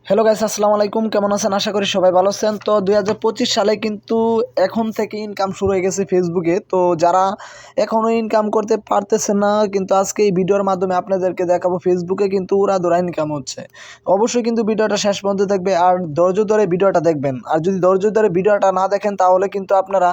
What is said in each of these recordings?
Hello guys, আসসালামু আলাইকুম। কেমন আছেন? আশা করি সবাই ভালো আছেন। তো 2025 সালে কিন্তু এখন থেকে ইনকাম শুরু হয়ে গেছে ফেসবুকে। তো যারা এখনও ইনকাম করতে পারতেছে না, কিন্তু আজকে এই ভিডিওর মাধ্যমে আপনাদেরকে দেখাবো ফেসবুকে কিন্তু উড়াধুরা ইনকাম হচ্ছে। অবশ্যই কিন্তু ভিডিওটা শেষ পর্যন্ত দেখবে আর ধৈর্য ধরে ভিডিওটা দেখবেন। আর যদি ধৈর্য ধরে ভিডিওটা না দেখেন তাহলে কিন্তু আপনারা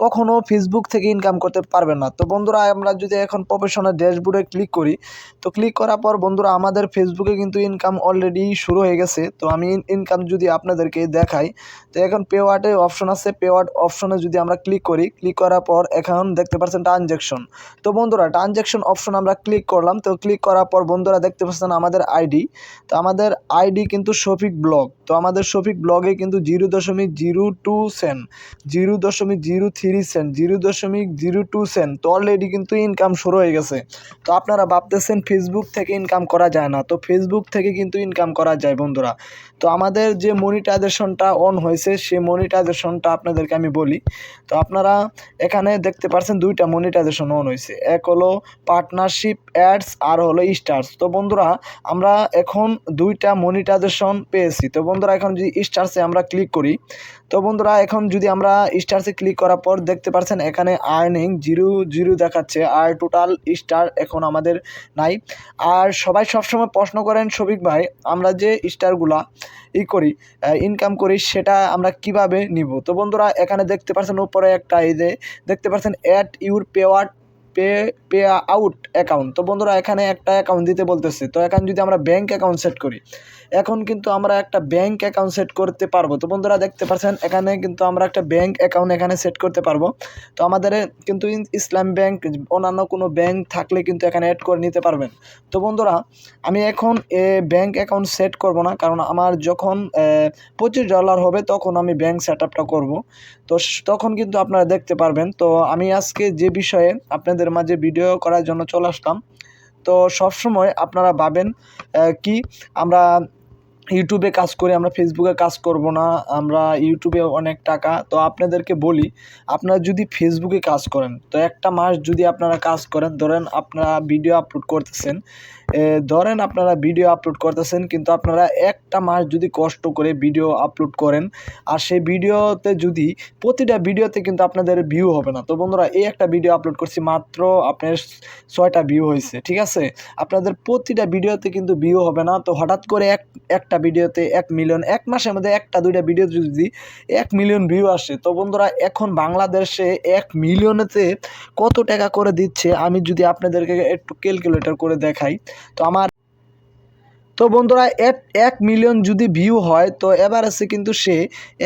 কখনো ফেসবুক থেকে ইনকাম করতে পারবেন না। তো বন্ধুরা, আমরা যদি এখন প্রফেশনাল ড্যাশবোর্ডে ক্লিক করি, তো ক্লিক করার পর বন্ধুরা আমাদের ফেসবুকে কিন্তু ইনকাম অলরেডি শুরু হয়ে গেছে। তো আমি ইনকাম যদি আপনাদেরকে দেখাই, তো এখন পে ওয়ার্ডে অপশন আছে। পে ওয়ার্ড অপশনে যদি আমরা ক্লিক করি, ক্লিক করার পর এখন দেখতে পাচ্ছেন ট্রানজ্যাকশন। তো বন্ধুরা ট্রানজ্যাকশন অপশন আমরা ক্লিক করলাম। তো ক্লিক করার পর বন্ধুরা দেখতে পাচ্ছেন আমাদের আইডি। তো আমাদের আইডি কিন্তু শফিক ব্লগ। তো আমাদের শফিক ব্লগে কিন্তু 0.02 সেন্ট, 0.03 সেন্ট, 0.02 সেন্ট তো অলরেডি কিন্তু ইনকাম শুরু হয়ে গেছে। তো আপনারা ভাবতেছেন ফেসবুক থেকে ইনকাম করা যায় না, তো ফেসবুক থেকে কিন্তু ইনকাম করা যায় বন্ধুরা। তো আমাদের যে মনিটাইজেশনটা অন হয়েছে সেই মনিটাইজেশনটা আপনাদেরকে আমি বলি। তো আপনারা এখানে দেখতে পাচ্ছেন দুইটা মনিটাইজেশন অন হয়েছে, এক হলো পার্টনারশিপ অ্যাডস আর হলো স্টার্স। তো বন্ধুরা আমরা এখন দুইটা মনিটাইজেশন পেয়েছি। তো বন্ধুরা এখন যদি স্টার্সে আমরা ক্লিক করি, তো বন্ধুরা এখন যদি আমরা স্টার্সে ক্লিক করার পর দেখতে পাচ্ছেন এখানে আর্নিং 0 দেখাচ্ছে, আর টোটাল স্টার এখন আমাদের নাই। আর সবাই সবসময় প্রশ্ন করেন, শফিক ভাই আমরা যে স্টারগুলা ইনকাম করি সেটা আমরা কিভাবে নিব। তো বন্ধুরা এখানে দেখতে পাচ্ছেন উপরে একটা এই যে দেখতে পাচ্ছেন at your pay out account. তো বন্ধুরা এখানে একটা অ্যাকাউন্ট দিতে বলতেছে। তো এখানে যদি আমরা ব্যাঙ্ক অ্যাকাউন্ট সেট করি, এখন কিন্তু আমরা একটা ব্যাঙ্ক অ্যাকাউন্ট সেট করতে পারবো। তো বন্ধুরা দেখতে পাচ্ছেন এখানে কিন্তু আমরা একটা ব্যাঙ্ক অ্যাকাউন্ট এখানে সেট করতে পারবো। তো আমাদের কিন্তু ইসলাম ব্যাংক অন্যান্য কোনো ব্যাংক থাকলে কিন্তু এখানে অ্যাড করে নিতে পারবেন। তো বন্ধুরা আমি এখন ব্যাঙ্ক অ্যাকাউন্ট সেট করব না, কারণ আমার যখন $25 হবে তখন আমি ব্যাঙ্ক সেট আপটা করবো। তো তখন কিন্তু আপনারা দেখতে পারবেন। তো আমি আজকে যে বিষয়ে আপনাদের মাঝে ভিডিও করার জন্য চলে আসলাম। তো সবসময় আপনারা ভাবেন কি আমরা ইউটিউবে কাজ করি, আমরা ফেসবুকে কাজ করব না, আমরা ইউটিউবে অনেক টাকা। তো আপনাদেরকে বলি, আপনারা যদি ফেসবুকে কাজ করেন, তো একটা মাস যদি আপনারা কাজ করেন, ধরেন আপনারা ভিডিও আপলোড করতেছেন, কিন্তু আপনারা একটা মাস যদি কষ্ট করে ভিডিও আপলোড করেন, আর সেই ভিডিওতে যদি প্রতিটা ভিডিওতে কিন্তু আপনাদের ভিউ হবে না। তো বন্ধুরা এই একটা ভিডিও আপলোড করছি, মাত্র আপনার 6টা ভিউ হয়েছে, ঠিক আছে। আপনাদের প্রতিটা ভিডিওতে কিন্তু ভিউ হবে না। তো হঠাৎ করে একটা ভিডিওতে 1 মিলিয়ন, এক মাসের মধ্যে একটা দুইটা ভিডিও যদি 1 মিলিয়ন ভিউ আসে, তো বন্ধুরা এখন বাংলাদেশে 1 মিলিয়নেতে কত টাকা করে দিচ্ছে আমি যদি আপনাদেরকে একটু ক্যালকুলেটর করে দেখাই। তো বন্ধুরা 1 মিলিয়ন যদি ভিউ হয়, তো এভারেজে কিন্তু সে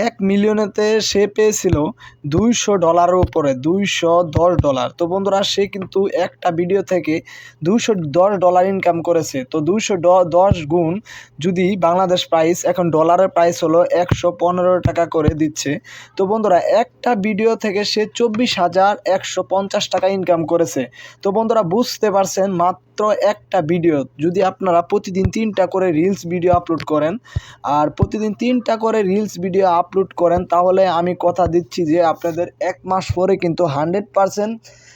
1 মিলিয়নেতে সে পেয়েছিল $200 উপরে, $210। তো বন্ধুরা সে কিন্তু একটা ভিডিও থেকে $210 ইনকাম করেছে। তো 210 গুণ যদি বাংলাদেশ প্রাইস, এখন ডলারের প্রাইস হলো 115 টাকা করে দিচ্ছে। তো বন্ধুরা একটা ভিডিও থেকে সে 24,150 টাকা ইনকাম করেছে। তো বন্ধুরা বুঝতে পারছেন, মাত্র একটা ভিডিও যদি আপনারা প্রতিদিন 3টা করে রিলস ভিডিও আপলোড করেন, আর প্রতিদিন 3টা করে রিলস ভিডিও আপলোড করেন, তাহলে আমি কথা দিচ্ছি যে আপনাদের 1 মাস পরে কিন্তু 100%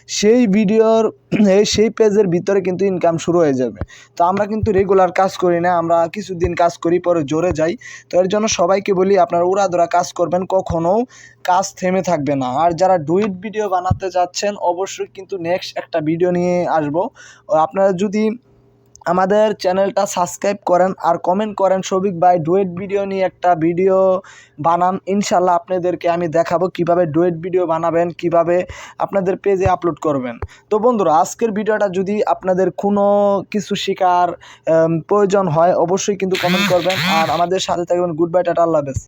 সেই ভিডিওর সেই পেজের ভিতরে কিন্তু ইনকাম শুরু হয়ে যাবে। তো আমরা কিন্তু রেগুলার কাজ করি না, আমরা কিছুদিন কাজ করি পরে জোরে যাই। তো এর জন্য সবাইকে বলি আপনারা উড়াধুরা কাজ করবেন, কখনও কাজ থেমে থাকবে না। আর যারা ডুইট ভিডিও বানাতে যাচ্ছেন, অবশ্যই কিন্তু নেক্সট একটা ভিডিও নিয়ে আসবো। আপনারা যদি আমাদের চ্যানেলটা সাবস্ক্রাইব করেন আর কমেন্ট করেন, শফিক ভাই ডুয়েট ভিডিও নিয়ে একটা ভিডিও বানান, ইনশাল্লাহ আপনাদেরকে আমি দেখাবো কিভাবে ডুয়েট ভিডিও বানাবেন, কিভাবে আপনাদের পেজে আপলোড করবেন। তো বন্ধুরা আজকের ভিডিওটা যদি আপনাদের কোনো কিছু শেখার প্রয়োজন হয়, অবশ্যই কিন্তু কমেন্ট করবেন আর আমাদের সাথে থাকবেন। গুড বাই, টাটা, আল্লাহ হাফেজ।